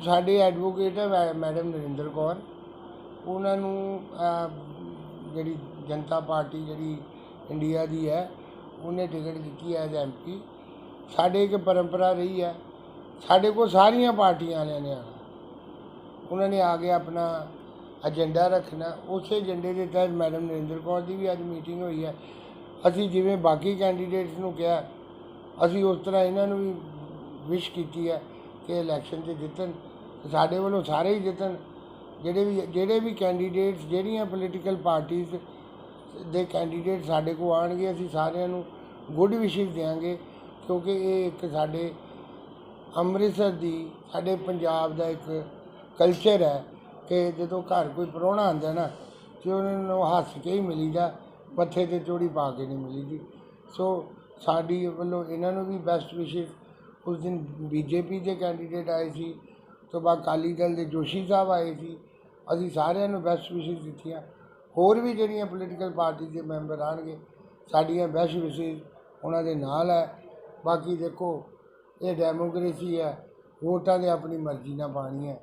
साडे एडवोकेट है मैडम नरिंदर कौर, उन्होंने जी जनता पार्टी जी इंडिया की है उन्हें टिकट दी है एज MP। साढ़े एक परंपरा रही है, साढ़े को सारिया पार्टियां वाले ने आना, उन्होंने आगे अपना एजेंडा रखना। उस एजेंडे के तहत मैडम नरिंदर कौर की भी अज मीटिंग हुई है। असी जिमें बाकी कैंडीडेट्स को कहा, असी उस तरह इन्हों भी विश की है कि इलैक्शन से जितन, साढ़े वालों सारे ही जितन। जेडे भी कैंडीडेट्स ਜਿਹੜੀਆਂ पोलिटिकल पार्टीज़ के कैंडीडेट साढ़े को आएंगे, असी सारिਆਂ ਨੂੰ गुड विशेज़ देंगे, क्योंकि ये एक साढ़े अमृतसर की साढ़े पंजाब का एक कल्चर है कि जो घर कोई प्राहुणा आंदा ना तो उन्होंने हस के ही मिलीदा, मत्थे ते चोड़ी पा के नहीं मिलीदी। सो साड़ी वालों इन्हों भी बेस्ट विशेज़। उस दिन BJP के कैंडीडेट आए थे, तो बाद अकाली दल के जोशी साहब आए थे, असी सारिਆਂ बेस्ट विशेज़ दित्तियां। होर भी ਜਿਹੜੀਆਂ पोलिटिकल पार्टी के मैंबर आएंगे, साड़ियाँ बेस्ट विशेज़ उन्होंने नाल है। बाकी देखो ये डेमोक्रेसी है, वोटां ने अपनी मर्जी ना पानी है।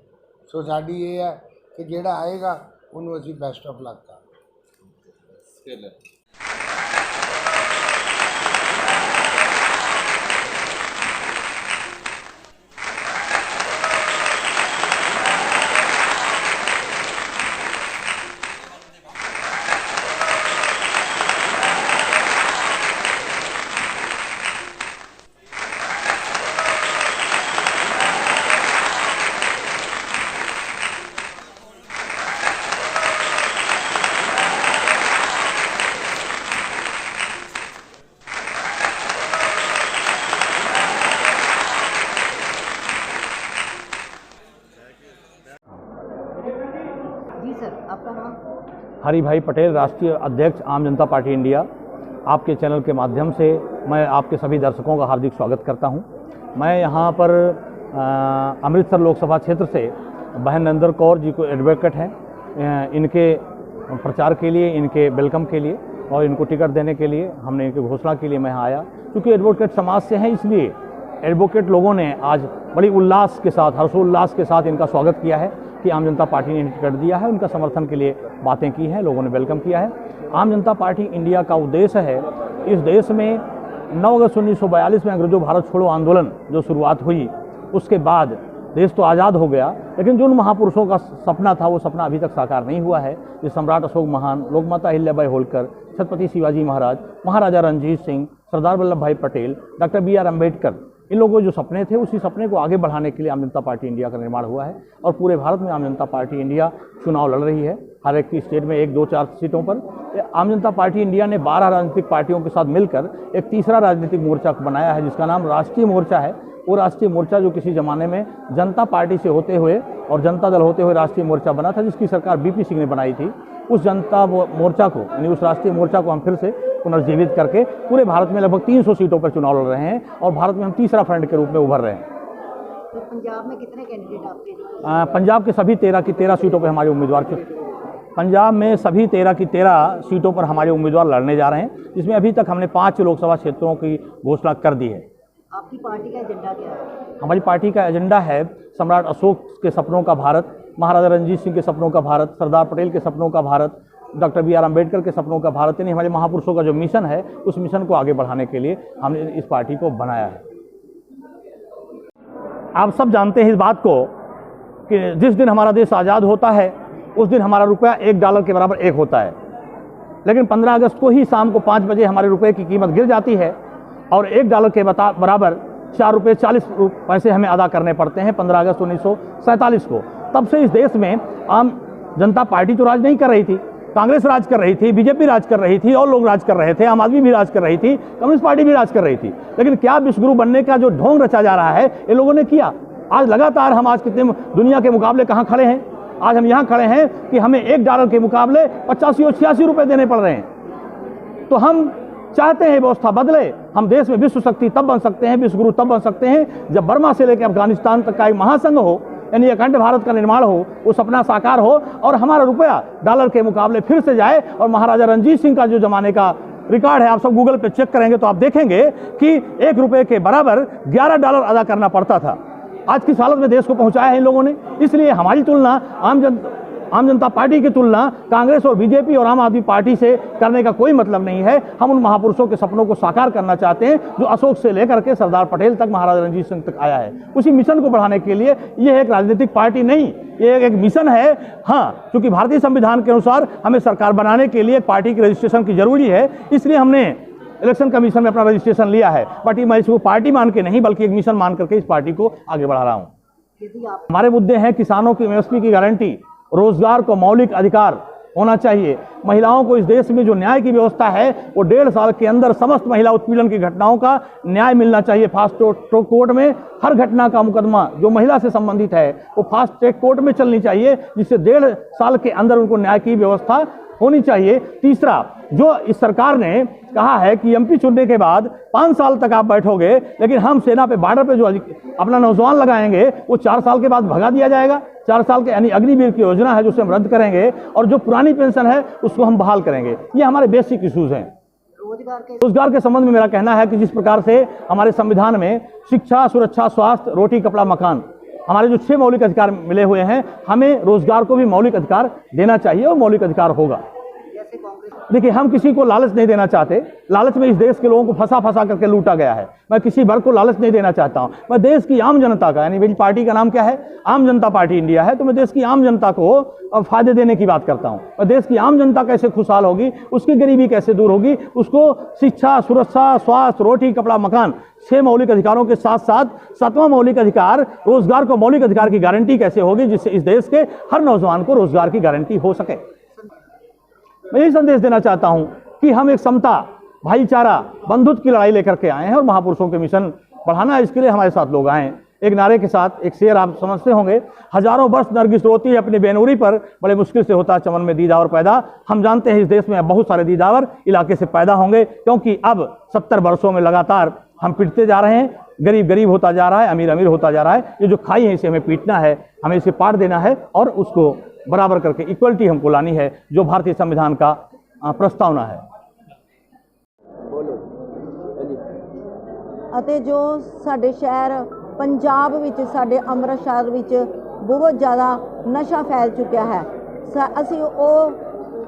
सो साड़ी ये है कि जेड़ा आएगा उन्होंने असी बेस्ट ऑफ लक करेंगे। हरि भाई पटेल, राष्ट्रीय अध्यक्ष आम जनता पार्टी इंडिया। आपके चैनल के माध्यम से मैं आपके सभी दर्शकों का हार्दिक स्वागत करता हूं। मैं यहां पर अमृतसर लोकसभा क्षेत्र से बहन नरिंदर कौर जी को एडवोकेट हैं, इनके प्रचार के लिए, इनके वेलकम के लिए और इनको टिकट देने के लिए हमने इनकी घोषणा के लिए मैं यहाँ आया। क्योंकि एडवोकेट समाज से हैं, इसलिए एडवोकेट लोगों ने आज बड़ी उल्लास के साथ, हर्षोल्लास के साथ इनका स्वागत किया है कि आम जनता पार्टी ने टिकट दिया है। उनका समर्थन के लिए बातें की हैं, लोगों ने वेलकम किया है। आम जनता पार्टी इंडिया का उद्देश्य है, इस देश में 9 अगस्त 1942 में अंग्रेजों भारत छोड़ो आंदोलन जो शुरुआत हुई, उसके बाद देश तो आज़ाद हो गया, लेकिन जिन महापुरुषों का सपना था वो सपना अभी तक साकार नहीं हुआ है। जिस सम्राट अशोक महान, लोकमाता अहिल्याबाई होलकर, छत्रपति शिवाजी महाराज, महाराजा रणजीत सिंह, सरदार वल्लभ भाई पटेल, डॉक्टर BR अम्बेडकर, इन लोगों के जो सपने थे उसी सपने को आगे बढ़ाने के लिए आम जनता पार्टी इंडिया का निर्माण हुआ है। और पूरे भारत में आम जनता पार्टी इंडिया चुनाव लड़ रही है, हर एक स्टेट में 1, 2, 4 सीटों पर। आम जनता पार्टी इंडिया ने 12 राजनीतिक पार्टियों के साथ मिलकर एक तीसरा राजनीतिक मोर्चा बनाया है, जिसका नाम राष्ट्रीय मोर्चा है। वो राष्ट्रीय मोर्चा जो किसी ज़माने में जनता पार्टी से होते हुए और जनता दल होते हुए राष्ट्रीय मोर्चा बना था, जिसकी सरकार BP सिंह ने बनाई थी, उस जनता मोर्चा को, यानी उस राष्ट्रीय मोर्चा को हम फिर से पुनर्जीवित करके पूरे भारत में लगभग 300 सीटों पर चुनाव लड़ रहे हैं और भारत में हम तीसरा फ्रंट के रूप में उभर रहे हैं। तो पंजाब में कितने कैंडिडेट आपके? पंजाब के सभी 13 की 13 सीटों पर हमारे उम्मीदवार, पंजाब में सभी 13 की 13 सीटों पर हमारे उम्मीदवार लड़ने जा रहे हैं, जिसमें अभी तक हमने 5 लोकसभा क्षेत्रों की घोषणा कर दी है। आपकी पार्टी का एजेंडा क्या है? हमारी पार्टी का एजेंडा है सम्राट अशोक के सपनों का भारत, महाराजा रणजीत सिंह के सपनों का भारत, सरदार पटेल के सपनों का भारत, डॉक्टर BR अम्बेडकर के सपनों का भारत, यानी हमारे महापुरुषों का जो मिशन है, उस मिशन को आगे बढ़ाने के लिए हमने इस पार्टी को बनाया है। आप सब जानते हैं इस बात को कि जिस दिन हमारा देश आज़ाद होता है उस दिन हमारा रुपया $1 के बराबर 1 होता है, लेकिन 15 अगस्त को ही शाम को 5 बजे हमारे रुपये की कीमत गिर जाती है और $1 के बराबर ₹4.40 हमें अदा करने पड़ते हैं 15 अगस्त 1947 को। तब से इस देश में आम जनता पार्टी तो राज नहीं कर रही थी, कांग्रेस राज कर रही थी, BJP राज कर रही थी और लोग राज कर रहे थे, आम आदमी भी राज कर रही थी, कम्युनिस्ट पार्टी भी राज कर रही थी। लेकिन क्या विश्वगुरु बनने का जो ढोंग रचा जा रहा है ये लोगों ने किया। आज लगातार हम आज कितने दुनिया के मुकाबले कहाँ खड़े हैं? आज हम यहाँ खड़े हैं कि हमें $1 के मुकाबले 85 और 86 रुपये देने पड़ रहे हैं। तो हम चाहते हैं व्यवस्था बदले। हम देश में विश्व शक्ति तब बन सकते हैं, विश्वगुरु तब बन सकते हैं जब बर्मा से लेकर अफगानिस्तान तक का एक महासंघ हो, यानी अखंड भारत का निर्माण हो, वो सपना साकार हो और हमारा रुपया $1 के मुकाबले फिर से जाए। और महाराजा रणजीत सिंह का जो जमाने का रिकॉर्ड है, आप सब गूगल पे चेक करेंगे तो आप देखेंगे कि $1 के बराबर $11 अदा करना पड़ता था। आज किस हालत में देश को पहुंचाया है इन लोगों ने। इसलिए हमारी तुलना आम जनता पार्टी की तुलना कांग्रेस और बीजेपी और आम आदमी पार्टी से करने का कोई मतलब नहीं है। हम उन महापुरुषों के सपनों को साकार करना चाहते हैं जो अशोक से लेकर के सरदार पटेल तक, महाराजा रणजीत सिंह तक आया है। उसी मिशन को बढ़ाने के लिए ये एक राजनीतिक पार्टी नहीं, ये एक मिशन है। हाँ, क्योंकि भारतीय संविधान के अनुसार हमें सरकार बनाने के लिए पार्टी की रजिस्ट्रेशन की जरूरी है, इसलिए हमने इलेक्शन कमीशन में अपना रजिस्ट्रेशन लिया है। बट मैं इसको पार्टी मान के नहीं बल्कि एक मिशन मान करके इस पार्टी को आगे बढ़ा रहा हूँ। हमारे मुद्दे हैं किसानों की एमएसपी की गारंटी, रोजगार को मौलिक अधिकार होना चाहिए, महिलाओं को इस देश में जो न्याय की व्यवस्था है वो 1.5 साल के अंदर समस्त महिला उत्पीड़न की घटनाओं का न्याय मिलना चाहिए। फास्ट ट्रैक कोर्ट में हर घटना का मुकदमा जो महिला से संबंधित है वो फास्ट ट्रैक कोर्ट में चलनी चाहिए, जिससे 1.5 साल के अंदर उनको न्याय की व्यवस्था होनी चाहिए। तीसरा, जो इस सरकार ने कहा है कि एमपी चुनने के बाद 5 साल तक आप बैठोगे, लेकिन हम सेना पे बॉर्डर पे जो अपना नौजवान लगाएंगे वो 4 साल के बाद भगा दिया जाएगा। 4 साल के यानी अग्निवीर की योजना है जो उसे हम रद्द करेंगे और जो पुरानी पेंशन है उसको हम बहाल करेंगे। ये हमारे बेसिक इश्यूज हैं। रोजगार के संबंध में मेरा कहना है कि जिस प्रकार से हमारे संविधान में शिक्षा, सुरक्षा, स्वास्थ्य, रोटी, कपड़ा, मकान, हमारे जो 6 मौलिक अधिकार मिले हुए हैं, हमें रोजगार को भी मौलिक अधिकार देना चाहिए और मौलिक अधिकार होगा। देखिए, हम किसी को लालच नहीं देना चाहते। लालच में इस देश के लोगों को फंसा फंसा करके लूटा गया है। मैं किसी वर्ग को लालच नहीं देना चाहता हूं। मैं देश की आम जनता का, यानी मेरी पार्टी का नाम क्या है, आम जनता पार्टी इंडिया है, तो मैं देश की आम जनता को फायदे देने की बात करता हूं। मैं देश की आम जनता कैसे खुशहाल होगी, उसकी गरीबी कैसे दूर होगी, उसको शिक्षा, सुरक्षा, स्वास्थ्य, रोटी, कपड़ा, मकान 6 मौलिक अधिकारों के साथ साथ 7वां मौलिक अधिकार रोजगार को मौलिक अधिकार की गारंटी कैसे होगी, जिससे इस देश के हर नौजवान को रोजगार की गारंटी हो सके। मैं यही संदेश देना चाहता हूं कि हम एक समता, भाईचारा, बंधुत्व की लड़ाई लेकर के आए हैं और महापुरुषों के मिशन बढ़ाना है, इसके लिए हमारे साथ लोग आए हैं। एक नारे के साथ, एक शेर आप समझते होंगे, हजारों वर्ष नरगिस रोती है अपनी बेनूरी पर, बड़े मुश्किल से होता चमन में दीदावर पैदा। हम जानते हैं इस देश में बहुत सारे दीदावर इलाके से पैदा होंगे, क्योंकि अब 70 वर्षों में लगातार हम पिटते जा रहे हैं। गरीब गरीब होता जा रहा है, अमीर अमीर होता जा रहा है। ये जो खाई है इसे हमें पीटना है, हमें इसे पाट देना है और उसको बराबर करके इक्वलिटी हमको लानी है, जो भारतीय संविधान का प्रस्तावना है। ਅਤੇ ਜੋ ਸਾਡੇ ਸ਼ਹਿਰ ਪੰਜਾਬ ਵਿੱਚ, ਸਾਡੇ ਅੰਮ੍ਰਿਤਸਰ ਵਿੱਚ ਬਹੁਤ ਜ਼ਿਆਦਾ ਨਸ਼ਾ ਫੈਲ ਚੁੱਕਿਆ ਹੈ। ਅਸੀਂ ਉਹ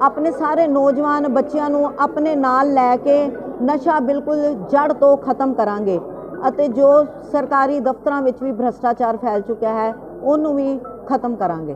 ਆਪਣੇ ਸਾਰੇ ਨੌਜਵਾਨ ਬੱਚਿਆਂ ਨੂੰ ਆਪਣੇ ਨਾਲ ਲੈ ਕੇ ਨਸ਼ਾ ਬਿਲਕੁਲ ਜੜ ਤੋਂ ਖਤਮ ਕਰਾਂਗੇ ਅਤੇ ਜੋ ਸਰਕਾਰੀ ਦਫ਼ਤਰਾਂ ਵਿੱਚ ਵੀ ਭ੍ਰਿਸ਼ਟਾਚਾਰ ਫੈਲ ਚੁੱਕਿਆ ਹੈ ਉਹਨੂੰ ਵੀ ਖਤਮ ਕਰਾਂਗੇ।